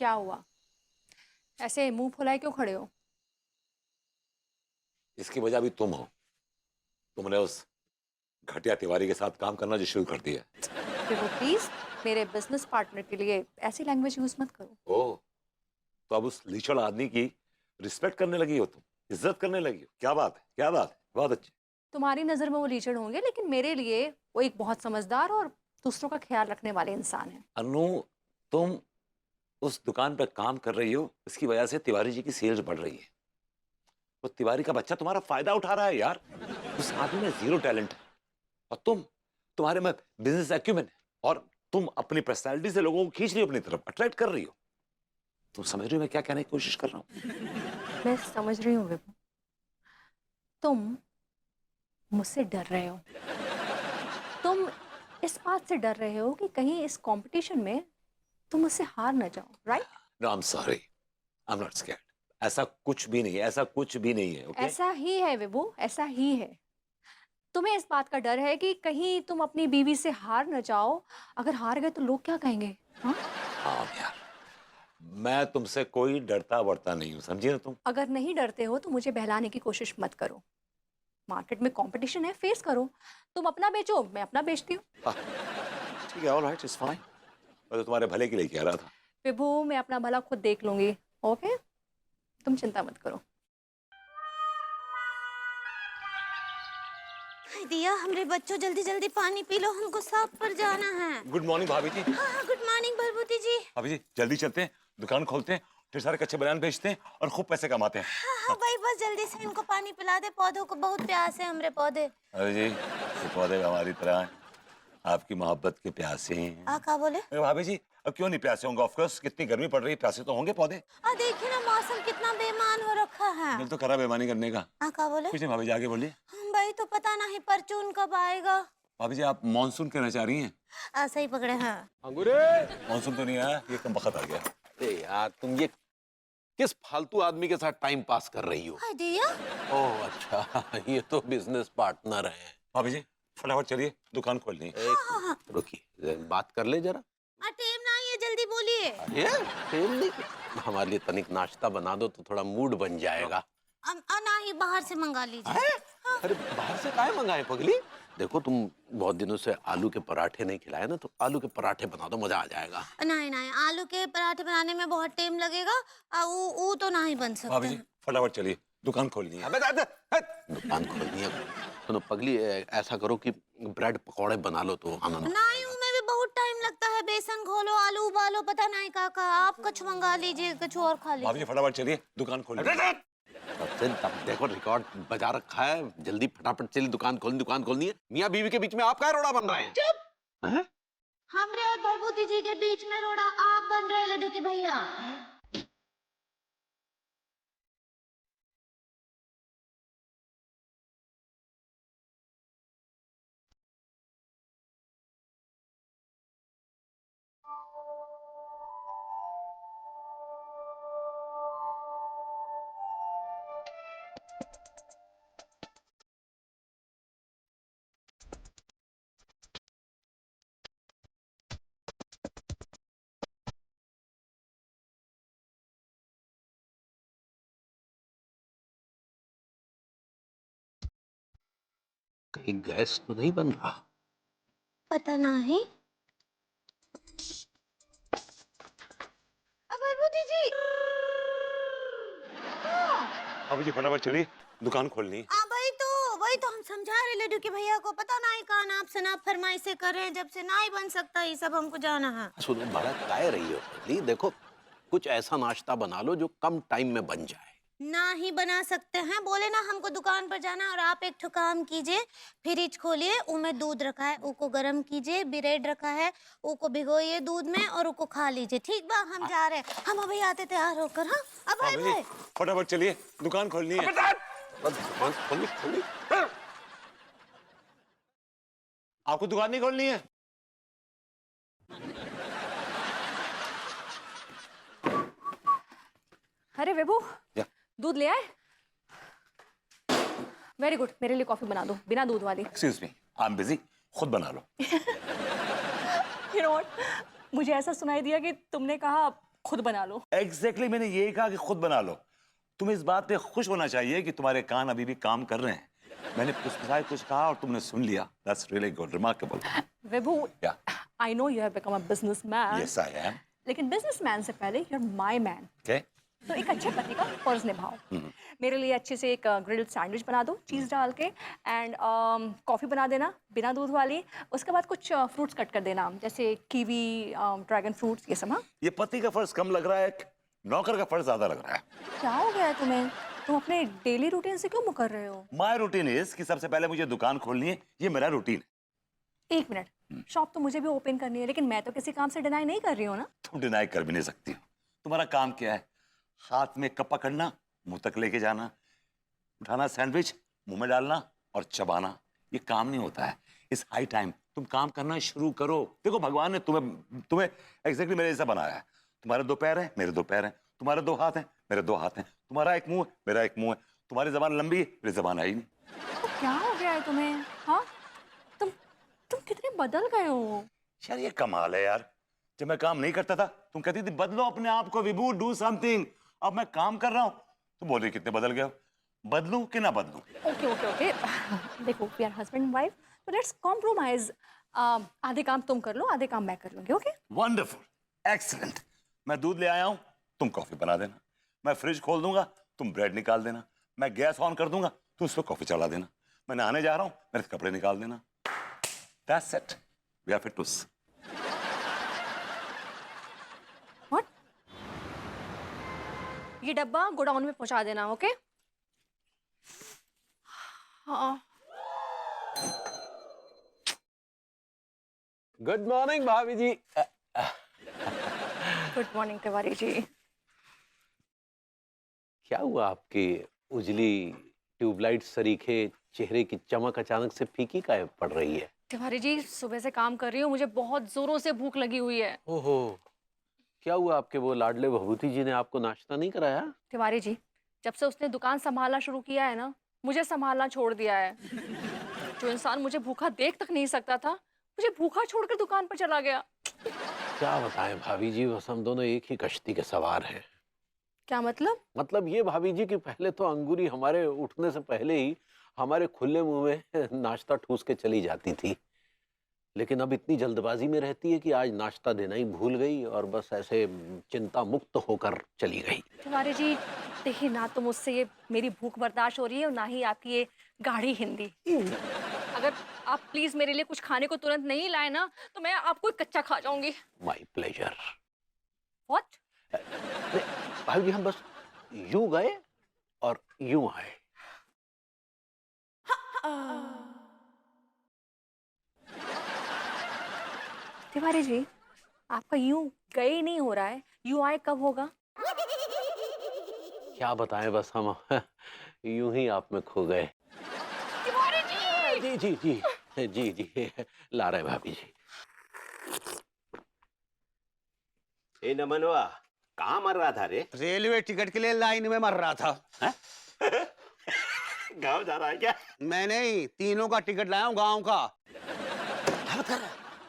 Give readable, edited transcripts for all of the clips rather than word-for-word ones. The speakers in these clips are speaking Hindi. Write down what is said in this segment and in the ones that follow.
क्या हुआ? ऐसे मुंह फुलाए क्यों खड़े हो? इसकी वजह भी तुम हो। तुमने उस घटिया तिवारी के साथ काम करना जो शुरू कर दिया। देखो प्लीज, मेरे बिजनेस पार्टनर के लिए ऐसी लैंग्वेज यूज मत करो। ओह, तो अब उस लीचड़ आदमी की रिस्पेक्ट करने लगी हो तुम, इज्जत करने लगी हो। क्या बात है, क्या बात है, बहुत अच्छी। तुम्हारी नजर में वो लीचड़ होंगे, लेकिन मेरे लिए वो एक बहुत समझदार और दूसरों का ख्याल रखने वाले इंसान है। अनु, तुम उस दुकान पर काम कर रही हो, इसकी वजह से तिवारी जी की सेल्स बढ़ रही है। वो तिवारी का बच्चा तुम्हारा फायदा उठा रहा है यार। उस आदमी में जीरो टैलेंट है और तुम्हारे में बिजनेस एक्यूमेंट है, और तुम अपनी पर्सनैलिटी से लोगों को खींच रही हो अपनी तरफ, अट्रैक्ट कर रही हो। तुम समझ रही हो मैं क्या कहने की कोशिश कर रहा हूँ? मैं समझ रही हूँ विभू, तुम मुझसे डर रहे हो। तुम इस बात से डर रहे हो कि कहीं इस कंपटीशन में तुम मुझसे हार ना जाओ, right? No, I am sorry, I am not scared. ऐसा कुछ भी नहीं है, ऐसा कुछ भी नहीं है। ओके? ऐसा ही है विभू, ऐसा ही है। तुम्हें इस बात का डर है कि कहीं तुम अपनी बीवी से हार न जाओ। अगर हार गए तो लोग क्या कहेंगे? हाँ? हाँ यार, मैं तुमसे कोई डरता वरता नहीं हूँ, समझी ना तुम? अगर नहीं डरते हो तो मुझे बहलाने की कोशिश मत करो। मार्केट में कंपटीशन है, फेस करो। तुम अपना बेचो, मैं अपना बेचती हूँ। हाँ, ठीक है, ऑल राइट, इट्स फाइन। मैं तो तुम्हारे भले के लिए कह रहा था। विभू, मैं अपना भला खुद देख लूंगी। ओके, तुम चिंता मत करो। हाय दिया, हमरे बच्चों जल्दी जल्दी पानी पी लो, हमको शॉप पर जाना है। गुड मॉर्निंग भाभी जी। हाँ, गुड मॉर्निंग भरभूति जी। भाभी जी जल्दी चलते हैं, दुकान खोलते हैं, ढेर सारे कच्चे बयान बेचते हैं और खूब पैसे कमाते हैं। हाँ भाई, बस जल्दी से इनको पानी पिला दे, पौधों को बहुत प्यास है, हमरे पौधे। अरे जी, ये पौधे हमारी तरह हैं, आपकी मोहब्बत के प्यासे हैं। क्या बोले? अरे भाभी जी, अब क्यों नहीं प्यासे होंगे? ऑफ कोर्स, कितनी गर्मी पड़ रही है, प्यासे तो होंगे पौधे। देखिए ना, मौसम कितना बेईमान हो रखा है। दिल तो करा बेईमानी करने का। क्या बोले? कुछ नहीं भाभी जी, आगे बोलिए। हम भाई तो पता नहीं परचून कब आएगा। भाभी जी, आप मानसून कहना चाह रही हैं? सही पकड़े हैं। अंगूरे, मानसून तो नहीं आया, ये कम बखत आ गया। अरे यार, तुम ये किस फालतू आदमी के साथ टाइम पास कर रही हो? हाय दिया, ओह अच्छा, ये तो बिजनेस पार्टनर है। भाभी जी फटाफट चलिए, दुकान खोलनी है। एक रुकिए, बात कर ले जरा। टाइम नहीं है, जल्दी बोलिए। ये तेल नहीं, हमारे लिए तनिक नाश्ता बना दो तो थोड़ा मूड बन जाएगा। नहीं, बाहर से मंगा लीजिए। हैं? अरे बाहर से काहे मंगाए पगली? देखो, तुम बहुत दिनों से आलू के पराठे नहीं खिलाए ना, तो आलू के पराठे बना दो, मजा आ जाएगा। नहीं नहीं, आलू के पराठे बनाने में बहुत टाइम लगेगा। वो तो नहीं बन भाभी जी सकते। फटाफट चलिए, दुकान खोलनी है। अबे दुकान खोलनी है। सुनो पगली, ऐसा करो कि ब्रेड पकौड़े बना लो तो आनंद। नहीं, उनमें भी बहुत टाइम लगता है। बेसन घोलो, आलू उबालो, पता नहीं का आप कुछ मंगा लीजिए, कुछ और खा भाभी लीजिए। जी फटाफट चलिए, दुकान खोलनी है। तब देखो, रिकॉर्ड बजा रखा है, जल्दी फटाफट चलिए, दुकान खोलनी है। मियाँ बीवी के बीच में आप क्या रोड़ा बन रहे हैं? हैं? हमरे और भभूति जी के बीच में रोड़ा आप बन रहे लड्डू के भैया। कहीं गैस तो नहीं बन रहा? पता नहीं। भभूति जी, भाभी जी फटाफट चलिए, दुकान खोलनी है। वही तो हम समझा रहे लड्डू के भैया को। पता नहीं कहा नाप से नाप फरमाइशें कर रहे हैं, जब से नहीं बन सकता ये सब हमको जाना है। सुनो, बड़ा काय रही हो पगली? देखो, कुछ ऐसा नाश्ता बना लो जो कम टाइम में बन जाए। ना ही बना सकते हैं, बोले ना हमको दुकान पर जाना। और आप एक ठो काम कीजिए, फ्रिज खोलिए, उसमें दूध रखा है, उसको गर्म कीजिए। ब्रेड रखा है, उसको भिगोइए दूध में और उसको खा लीजिए। ठीक बा, हम जा रहे हैं। हम अभी आते तैयार होकर। हाँ, अब भाई भाभी जी फटाफट चलिए, दुकान खोलनी है। खोली। आपको दुकान नहीं खोलनी है? अरे विभू, या। दूध ले आए? वेरी गुड, मेरे लिए कॉफी बना दो, बिना दूध वाली। Excuse me, I am busy, खुद बना लो। You know what? मुझे ऐसा सुनाई दिया कि तुमने कहा खुद बना लो। एग्जैक्टली मैंने यही कहा कि खुद बना लो। तुम्हें इस बात पे खुश होना चाहिए कि तुम्हारे कान अभी भी काम कर रहे हैं। मैंने कुछ कहा और तुमने सुन लिया। That's really good, remarkable. Vibhu, yeah I know you have become a businessman, yes I am. लेकिन बिजनेसमैन से पहले you are my man. Okay, तो एक अच्छे पति का फर्ज निभाओ। मेरे लिए अच्छे से एक ग्रिल्ड सैंडविच बना दो चीज़ डाल के, एंड कॉफ़ी बना देना बिना दूध वाली। उसके बाद कुछ फ्रूट्स कट कर देना, जैसे कीवी, ड्रैगन फ्रूट्स, ये सब। हाँ, ये पति का फर्ज कम लग रहा है, नौकर का फर्ज ज्यादा लग रहा है। क्या हो गया है तुम्हें? तुम अपने डेली रूटीन से क्यों मुकर रहे हो? माय रूटीन इज कि सबसे पहले मुझे दुकान खोलनी है, ये मेरा रूटीन है। एक मिनट, शॉप तो मुझे भी ओपन करनी है, लेकिन मैं तो किसी काम से डिनाई नहीं कर रही हूँ ना। तुम डिनाई कर भी नहीं सकती हो। तुम्हारा काम क्या है? हाथ में कप पकड़ना, मुंह तक लेके जाना, उठाना सैंडविच, मुंह में डालना और चबाना। ये काम नहीं होता है। इस हाई टाइम तुम काम करना शुरू करो। देखो भगवान ने तुम्हें एग्जैक्टली मेरे जैसा बनाया है। तुम्हारे दो पैर हैं, मेरे दो पैर हैं। तुम्हारे दो हाथ हैं, मेरे दो हाथ हैं। तुम्हारा एक मुंह है, मेरा एक मुंह है। तुम्हारी जबान लंबी है, मेरी जबान आई नहीं। तो क्या हो गया है तुम्हें? हाँ, तुम कितने बदल गए हो। यार ये कमाल है यार। जब मैं काम नहीं करता था तुम कहती थी बदलो अपने आप को विभू, डू समथिंग। अब मैं काम कर रहा हूँ तो बोल रही कितने बदल गए हो। बदलूं कि ना बदलूं? ओके ओके ओके, देखो वी आर हस्बैंड वाइफ, तो लेट्स कॉम्प्रोमाइज। आधे काम तुम कर लो, आधे काम मैं कर लूंगी। ओके? Wonderful, excellent. मैं दूध ले आया हूँ, तुम कॉफी बना देना। मैं फ्रिज खोल दूंगा, तुम ब्रेड निकाल देना। मैं गैस ऑन कर दूंगा, तुम उस पर कॉफी चला देना। मैं नहाने जा रहा हूँ, मेरे कपड़े निकाल देना। That's it, we are fit too. What? ये डब्बा गोडाउन में पहुंचा देना। ओके? हाँ। गुड मॉर्निंग भाभी जी। Good morning Tiwari ji. क्या हुआ आपके उजली ट्यूबलाइट सरीखे चेहरे की चमक अचानक से फीकी काहे पड़ रही है? तिवारी जी, सुबह से काम कर रही हूँ, मुझे बहुत जोरों से भूख लगी हुई है। ओहो, क्या हुआ? आपके वो लाडले भभूति जी ने आपको नाश्ता नहीं कराया? तिवारी जी, जब से उसने दुकान संभालना शुरू किया है ना, मुझे संभालना छोड़ दिया है। जो इंसान मुझे भूखा देख तक नहीं सकता था, मुझे भूखा छोड़कर दुकान पर चला गया। क्या बताएं भाभी जी, बस हम दोनों एक ही कश्ती के सवार हैं। क्या मतलब? मतलब ये भाभी जी कि पहले तो अंगूरी हमारे उठने से पहले ही हमारे खुले मुंह में नाश्ता ठूस के चली जाती थी, लेकिन अब इतनी जल्दबाजी में रहती है कि आज नाश्ता देना ही भूल गई और बस ऐसे चिंता मुक्त होकर चली गई। तिवारी जी, देखिए ना, तो मुझसे ये मेरी भूख बर्दाश्त हो रही है और ना ही आपकी ये गाढ़ी हिंदी। अगर आप प्लीज मेरे लिए कुछ खाने को तुरंत नहीं लाए ना, तो मैं आपको एक कच्चा खा जाऊंगी। My pleasure. व्हाट? भाभी जी, हम बस यूं गए और यूं आए। तिवारी जी, आपका यूं गए ही नहीं हो रहा है, यूं आए कब होगा? क्या बताएं, बस हम यूं ही आप में खो गए। तिवारी जी! जी जी जी जी जी, ला रहे भाभी जी। ए नमनवा, कहाँ मर रहा था रे? रेलवे टिकट के लिए लाइन में मर रहा था। गाँव जा रहा है क्या? मैं नहीं, तीनों का टिकट लाया हूँ गांव का।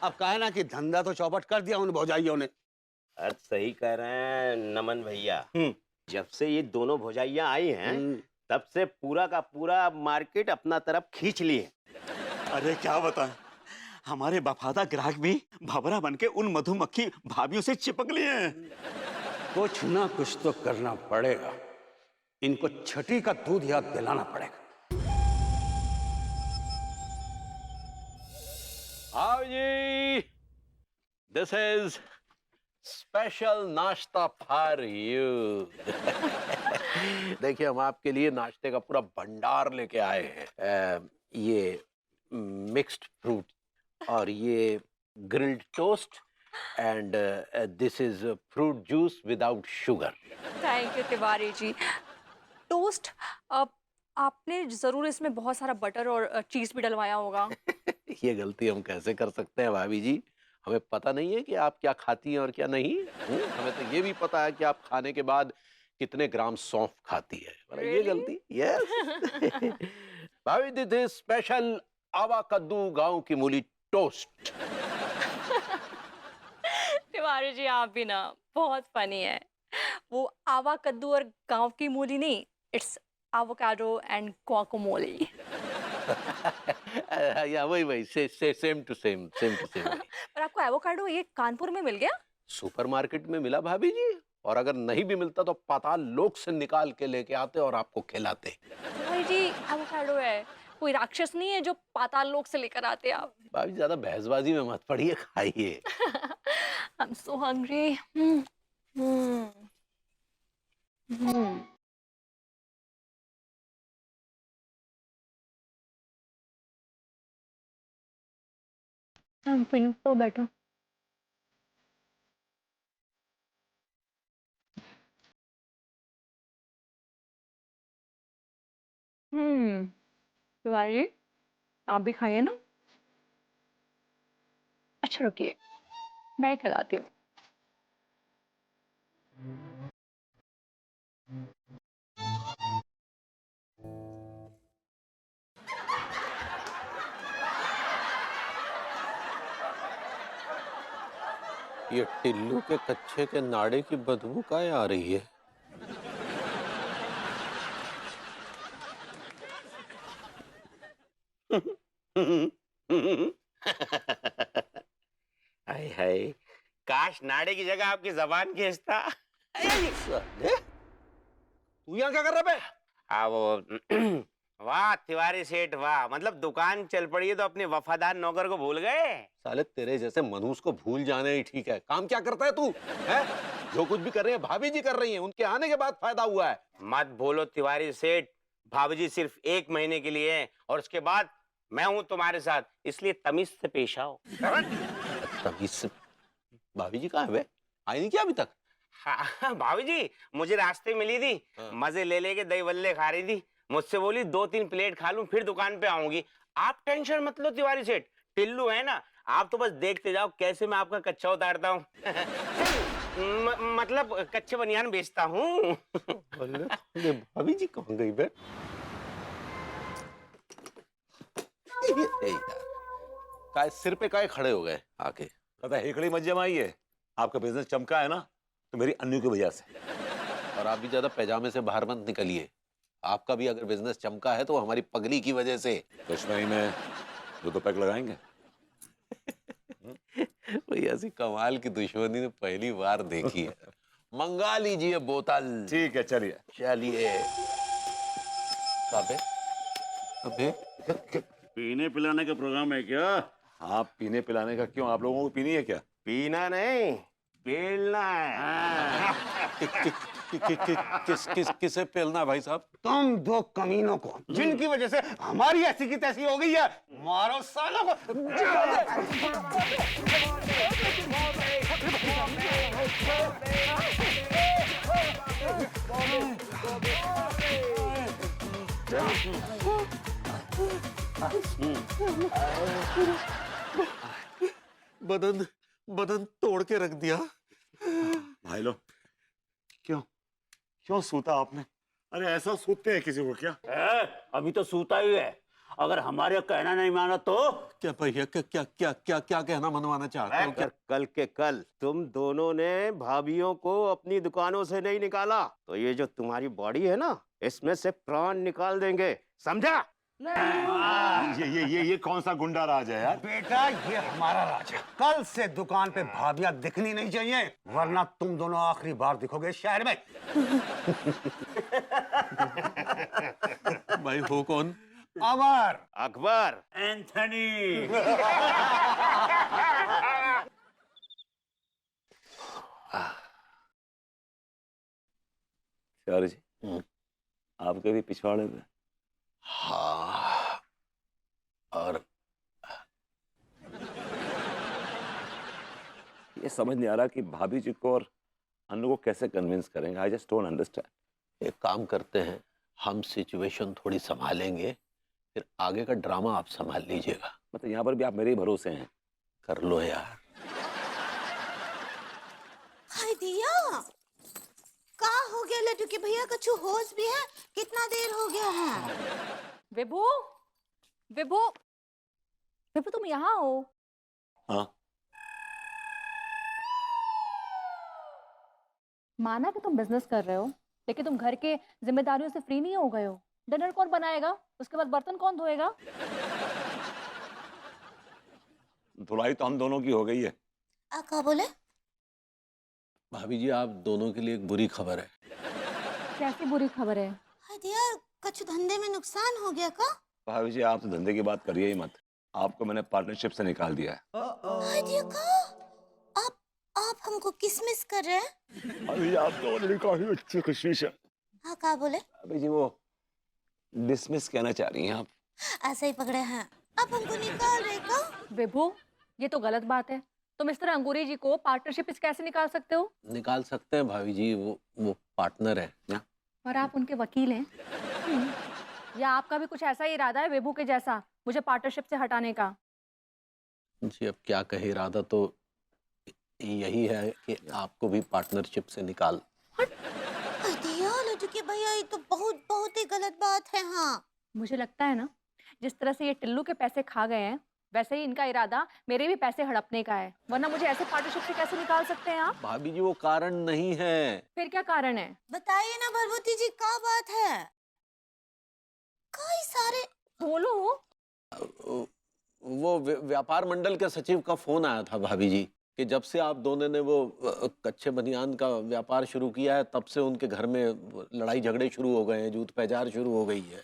अब कहे ना कि धंधा तो चौपट कर दिया उन भौजाइयों ने। अर्थ सही कह रहे हैं नमन भैया। जब से ये दोनों भौजाइयां आई हैं, तब से पूरा का पूरा मार्केट अपना तरफ खींच लिए। अरे क्या बताएं, हमारे वफादार ग्राहक भी भंवरा बन के उन मधुमक्खी भाभियों से चिपक लिए हैं। कुछ ना कुछ तो करना पड़ेगा, इनको छठी का दूध याद दिलाना पड़ेगा। आओ जी, दिस इज स्पेशल नाश्ता फॉर यू। देखिए, हम आपके लिए नाश्ते का पूरा भंडार लेके आए हैं। ये मिक्स्ड फ्रूट और ये grilled toast and this is fruit juice without sugar. Thank you Tiwari ji. Toast, आपने जरूर इसमें बहुत सारा बटर और चीज भी डलवाया होगा। ये गलती हम कैसे कर सकते हैं भाभी जी? हमें पता नहीं है कि आप क्या खाती हैं और क्या नहीं। हमें तो ये भी पता है कि आप खाने के बाद कितने ग्राम सौंफ खाती है। मतलब ये गलती, यस। भाभी, दिस इज स्पेशल आवा कद्दू गांव की मूली टोस्ट। तिवारी जी आप भी ना बहुत फनी है। वो आवा कद्दू और गांव की मूली नहीं, इट्स एवोकाडो एंड गुआकामोली। या वही सेम टू सेम पर आपको एवोकाडो ये कानपुर में मिल गया? सुपरमार्केट में मिला भाभी जी, और अगर नहीं भी मिलता तो पाताल लोक से निकाल के लेके आते और आपको खिलाते। तिवारी जी एवोकाडो है, कोई राक्षस नहीं है जो पाताल लोक से लेकर आते आप। भाभी ज्यादा बहसबाजी में मत पड़िए, खाइए। I'm so hungry. I'm feeling so better. Tiwari ji, आप भी खाइए ना। अच्छा रुकिए, मैं खिलाती हूँ। ये टिल्लू के कच्चे के नाड़े की बदबू काहे आ रही है? हाय हाय, काश नाड़े की जगह आपकी जबान खींचता। साले, तू यहाँ क्या कर रहा बे? वो वाह तिवारी सेठ वाह, मतलब दुकान चल पड़ी है तो अपने वफादार नौकर को भूल गए। साले तेरे जैसे मनहूस को भूल जाना ही ठीक है। काम क्या करता है तू? है? जो कुछ भी कर रहे हैं भाभी जी कर रही हैं, उनके आने के बाद फायदा हुआ है। मत बोलो तिवारी सेठ, भाभी जी सिर्फ 1 महीने के लिए है और उसके बाद मैं हूं तुम्हारे साथ, इसलिए तमीज से पेश आओ। तमीज से? भाभी जी कहाँ है बे? आई नहीं क्या अभी तक? हाँ, भाभी जी मुझे रास्ते मिली थी, मजे ले लेके दही बल्ले खा रही थी, मुझसे बोली 2-3 प्लेट खा लूं फिर दुकान पे आऊंगी। आप टेंशन मत लो तिवारी सेठ, टिल्लू है ना, आप तो बस देखते जाओ कैसे मैं आपका कच्चा उतारता हूँ। मतलब कच्चे बनियान बेचता हूँ। भाभी जी कहाँ गई बे? काय सिर पे काय खड़े हो गए आके? पता है हेकड़ी मत जमाइए, आपका बिजनेस चमका है ना तो मेरी अन्नू की वजह से। और आप भी ज्यादा पैजामे से बाहर मत निकलिए। आपका भी अगर बिजनेस चमका है तो हमारी पगली की वजह से। कश्मीरी में 2 पैक लगाएंगे। भाई ऐसी कमाल की दुश्मनी ने पहली बार देखी है। मंगा लीजिए बोतल। ठीक है चलिए। चलिए। अबे अबे पीने पिलाने का प्रोग्राम है क्या? हाँ पीने पिलाने का क्यों, आप लोगों को पीनी है क्या? पीना नहीं पेलना है। किसे पेलना है भाई साहब? तुम दो कमीनों को, जिनकी वजह से हमारी ऐसी की तैसी हो गई है, मारो सालों को। बदन बदन तोड़ के रख दिया। भाई लोग क्यों क्यों सूता आपने? अरे ऐसा सूतते हैं किसी को क्या? अभी तो सूता ही है, अगर हमारे कहना नहीं माना तो। क्या भैया क्या क्या क्या क्या क्या कहना मनवाना चाहते हो? अगर कल के कल तुम दोनों ने भाभीियों को अपनी दुकानों से नहीं निकाला तो ये जो तुम्हारी बॉडी है ना, इसमें से प्राण निकाल देंगे, समझा? ये कौन सा गुंडा राज है यार? बेटा ये हमारा राज है। कल से दुकान पे भाभियां दिखनी नहीं चाहिए, वरना तुम दोनों आखिरी बार दिखोगे शहर में। भाई हो कौन? अमर, अकबर, एंथनी। तिवारी जी आपके भी पिछवाड़े में। हाँ और ये समझ नहीं आ रहा कि भाभी जी को और अन्नू को कैसे कन्विंस करेंगे। I just don't understand. एक काम करते हैं, हम सिचुएशन थोड़ी संभालेंगे, फिर आगे का ड्रामा आप संभाल लीजिएगा। मतलब यहाँ पर भी आप मेरे ही भरोसे हैं। कर लो यार। हाय दिया, का हो गया लड्डू के भैया, कछु होश भी है? कितना देर हो गया है? विभू, विभू, विभू तुम यहाँ हो? हाँ माना कि तुम बिजनेस कर रहे हो, लेकिन तुम घर के जिम्मेदारियों से फ्री नहीं हो गए हो। डिनर कौन बनाएगा, उसके बाद बर्तन कौन धोएगा? धुलाई तो हम दोनों की हो गई है। क्या बोले? भाभी जी, आप दोनों के लिए एक बुरी खबर है। कैसी बुरी खबर है? हाय दिया, कछु धंधे में नुकसान हो गया का? भाभी जी, आप तो धंधे की बात करिए ही मत। आपको मैंने पार्टनरशिप से निकाल दिया है। हाय दिया का? आप हमको किसमिस कर रहे हैं? अभी आप तो ऑलरेडी काफी अच्छी खुशी से। हाँ, क्या बोले? अभी जी वो डिसमिस कहना चाह रही हैं आप। ऐसे ही पकड़े हैं। आप हमको निकाल रहे का? विभू, ये तो गलत बात है। तुम इस तरह अंगूरी जी को पार्टनरशिप से कैसे निकाल सकते हो? निकाल सकते हैं भाभी जी, वो पार्टनर है ना। और आप उनके वकील हैं। या आपका भी कुछ ऐसा ही इरादा है विभू के जैसा, मुझे पार्टनरशिप से हटाने का? जी, अब क्या कहे, इरादा तो यही है कि आपको भी पार्टनरशिप से निकाल। हाय दिया, लड्डू के भैया, ये तो बहुत ही गलत बात है। हाँ, मुझे लगता है ना, जिस तरह से ये टिल्लू के पैसे खा गए हैं, वैसे ही इनका इरादा मेरे भी पैसे हड़पने का है। वरना मुझे ऐसे पार्टनरशिप से कैसे निकाल सकते हैं आप? भाभी जी, वो कारण नहीं है। फिर क्या कारण है? बताइए ना भरभूति जी, क्या बात है? कई सारे बोलो। वो व्यापार मंडल के सचिव का फोन आया था भाभी जी कि जब से आप दोनों ने वो कच्चे बनियान का व्यापार शुरू किया है, तब से उनके घर में लड़ाई झगड़े शुरू हो गए हैं, जूत पैजार शुरू हो गई है।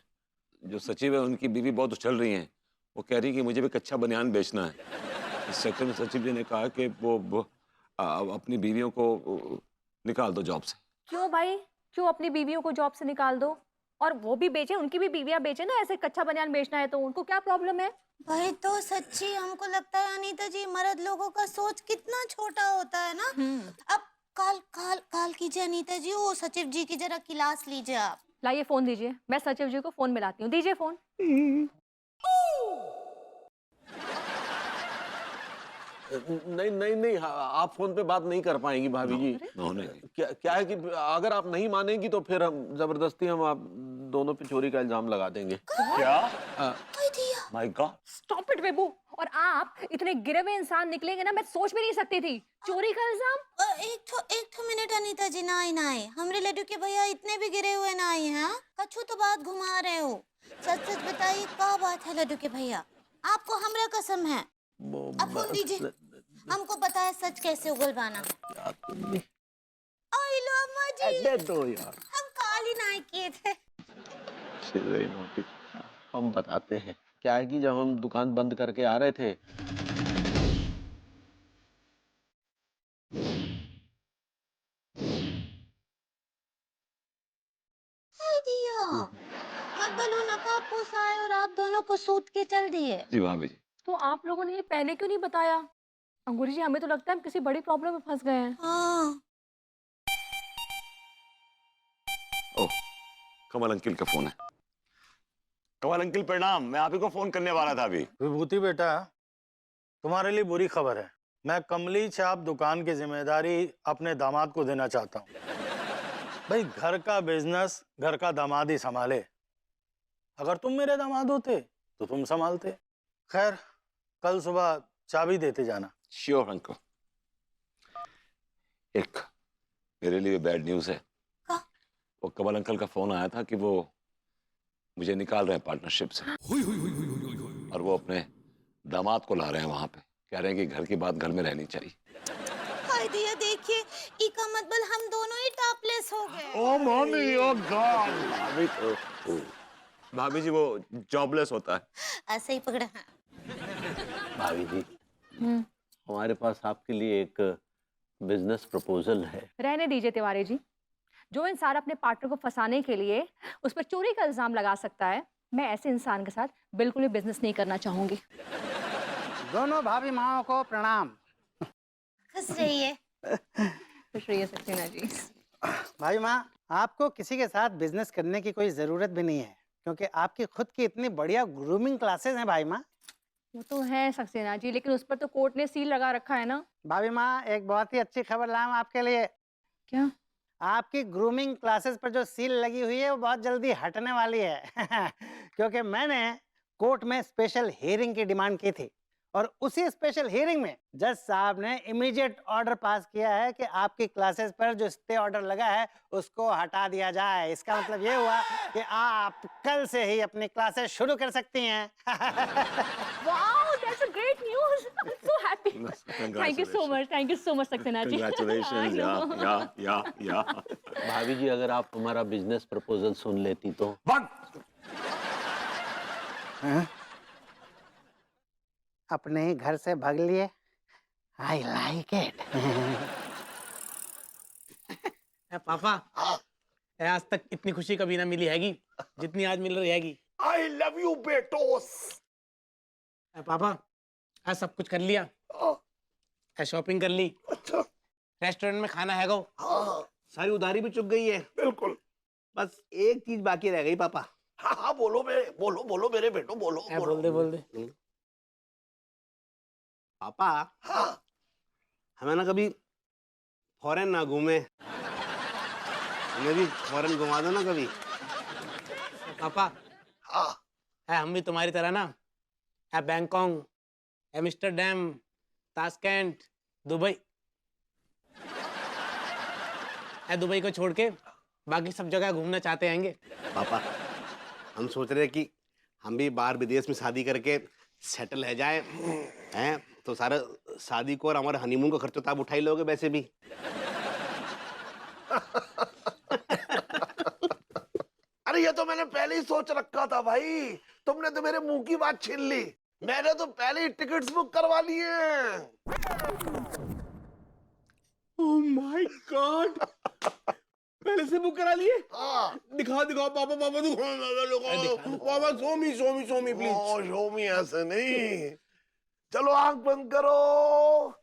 जो सचिव है उनकी बीवी बहुत उछल रही हैं। वो कह रही कि मुझे भी कच्चा बनियान बेचना है। इस चक्कर में सचिव जी ने कहा कि वो अपनी बीवियों को निकाल दो जॉब से। क्यों भाई, क्यों अपनी बीवियों को जॉब से निकाल दो? और वो भी बेचे, उनकी भी बीवियां बेचे ना। ऐसे कच्चा बनियान बेचना है तो उनको क्या प्रॉब्लम है? भाई, तो सच्ची हमको लगता है अनीता जी, मर्द लोगों का सोच कितना छोटा होता है ना। अब काल कीजिए अनीता जी, वो सचिव जी की जरा क्लास लीजिए आप। लाइए फोन दीजिए, मैं सचिव जी को फोन मिलाती हूँ। दीजिए फोन। नहीं नहीं नहीं, आप फोन पे बात नहीं कर पाएंगी भाभी जी। उन्होंने क्या है कि अगर आप नहीं मानेंगी तो फिर हम जबरदस्ती आप दोनों पे चोरी का इल्जाम लगा देंगे। क्या? हाय दिया, माय गॉड। स्टॉप इट विभू। और आप इतने गिरे हुए इंसान निकलेंगे ना, मैं सोच भी नहीं सकती थी। चोरी का इल्जाम? एक ठो मिनट अनीता जी, ना आए हमरे लड्डू के भैया इतने भी गिरे हुए ना आए हैं। कछु तो बात घुमा रहे हो। सच सच बताइए, क्या बात है लड्डू के भैया? आपको हमरा कसम है। अब फोन दीजिए, हमको पता है सच कैसे उगलवाना है। आई लो अम्मा जी, दे दो यार, हम काली नाई किए थे। हम बताते हैं। क्या है कि जब हम दुकान बंद करके आ रहे थे, हाय दिया, मतलब नकाब पोसाए और आप दोनों को सूत के चल दिए। जी भाभी जी। तो आप लोगों ने ये पहले क्यों नहीं बताया? अंगूरी जी, हमें तो लगता है हम किसी बड़ी प्रॉब्लम में फंस गए हैं। हाँ, ओह, कमल अंकिल का फोन है। कमल अंकिल प्रणाम, मैं आप ही को फोन करने वाला था अभी। विभूति बेटा, तुम्हारे लिए बुरी खबर है। मैं कमली छाप दुकान की जिम्मेदारी अपने दामाद को देना चाहता हूँ। भाई, घर का बिजनेस घर का दामाद ही संभाले। अगर तुम मेरे दामाद होते तो तुम संभालते। खैर, कल सुबह चाबी देते जाना। Sure uncle. एक मेरे लिए बैड न्यूज है। क्या? वो कमल अंकल का फोन आया था कि वो मुझे निकाल रहे हैं पार्टनरशिप से। और वो अपने दामाद को ला रहे हैं वहां पे। कह रहे हैं कि घर की बात घर में रहनी चाहिए। हाय दिया, देखिए, इसका मतलब हम दोनों ही टॉपलेस हो गए। ओ मम्मी, ओ गॉड। भाभी जी, वो जॉबलेस होता है। ऐसे ही पकड़े हैं। भाभी जी, हमारे पास आपके लिए एक बिजनेस प्रपोजल है। रहने दीजिए तिवारी जी। जो इंसान अपने पार्टनर को फंसाने के लिए उस पर चोरी का इल्जाम लगा सकता है, मैं ऐसे इंसान के साथ बिल्कुल भी बिजनेस नहीं करना चाहूंगी। दोनों भाभी माओ को प्रणाम। खुश रहिए। खुश रहिए सक्सेना जी। भाई माँ, आपको किसी के साथ बिजनेस करने की कोई जरूरत भी नहीं है, क्योंकि आपकी खुद की इतनी बढ़िया ग्रूमिंग क्लासेस हैं भाई माँ। वो तो है सक्सेना जी, लेकिन उस पर तो कोर्ट ने सील लगा रखा है ना। भाभी माँ, एक बहुत ही अच्छी खबर लाया हूं आपके लिए। क्या? आपकी ग्रूमिंग क्लासेस पर जो सील लगी हुई है वो बहुत जल्दी हटने वाली है। क्योंकि मैंने कोर्ट में स्पेशल हियरिंग की डिमांड की थी और उसी स्पेशल हियरिंग में जज साहब ने इमीडिएट ऑर्डर पास किया है कि आपकी क्लासेस पर जो स्टे ऑर्डर लगा है उसको हटा दिया जाए। इसका मतलब ये हुआ कि आप कल से ही अपनी क्लासेस शुरू कर सकती हैं। Wow, that's a great news. I'm so happy. Thank you so much. Thank you so much, Saxena ji. Congratulations. I know. Yeah. भाभी जी, अगर आप हमारा बिजनेस प्रपोजल सुन लेती तो। अपने ही घर से भाग लिए। I like it. पापा, आज तक इतनी खुशी कभी ना मिली हैगी जितनी आज मिल रही हैगी। आई लव यू बेटोस। पापा, आज सब कुछ कर लिया, शॉपिंग कर ली, अच्छा, रेस्टोरेंट में खाना हैगा, सारी उधारी भी चुक गई है। बिल्कुल। बस एक चीज बाकी रह गई पापा। हाँ, बोलो मेरे बेटो, बोलो। बोल दे। पापा, हाँ, हमें ना कभी फॉरेन ना घूमे, हमें भी फॉरेन घुमा दो ना कभी। पापा, हाँ, हम भी तुम्हारी तरह ना Bangkok, Amsterdam, Tashkent, Dubai, Dubai को छोड़ के बाकी सब जगह घूमना चाहते हैंगे। पापा, हम सोच रहे हैं कि हम भी बाहर विदेश में शादी करके सेटल है जाए, हैं तो सारा शादी को और हमारे हनीमून का खर्चा तो आप उठा ही लोगे वैसे भी। अरे ये तो मैंने पहले ही सोच रखा था भाई, तुमने तो मेरे मुंह की बात छीन ली। मैंने तो पहले ही टिकट्स बुक करवा लिए हैं। ओह माय गॉड, पहले से बुक करा लिए? हाँ। दिखाओ पापा, पापा, शो मी प्लीज। ओ, शो मी ऐसे नहीं। चलो आंख बंद करो।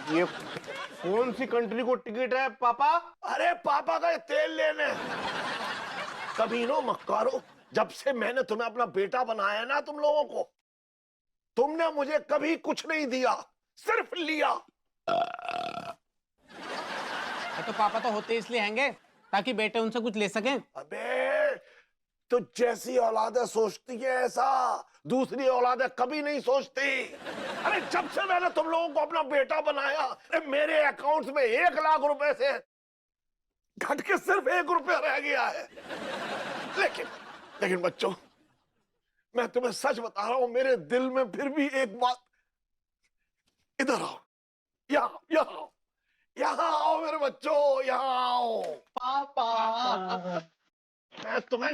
ये कौन सी कंट्री को टिकट है पापा? अरे पापा का तेल लेने। कमीनो मक्कारो, जब से मैंने तुम्हें अपना बेटा बनाया ना, तुम लोगों को, तुमने मुझे कभी कुछ नहीं दिया, सिर्फ लिया। तो पापा तो होते इसलिए हैंगे ताकि बेटे उनसे कुछ ले सकें। अबे, तो जैसी औलादें सोचती है ऐसा दूसरी औलादें कभी नहीं सोचती। अरे जब से मैंने तुम लोगों को अपना बेटा बनाया, मेरे अकाउंट्स में 1 लाख रुपए से घट के सिर्फ 1 रुपया रह गया है। लेकिन बच्चों, मैं तुम्हें सच बता रहा हूं, मेरे दिल में फिर भी एक बात। इधर आओ, यहाँ आओ मेरे बच्चों, यहाँ आओ। पापा, मैं तुम्हें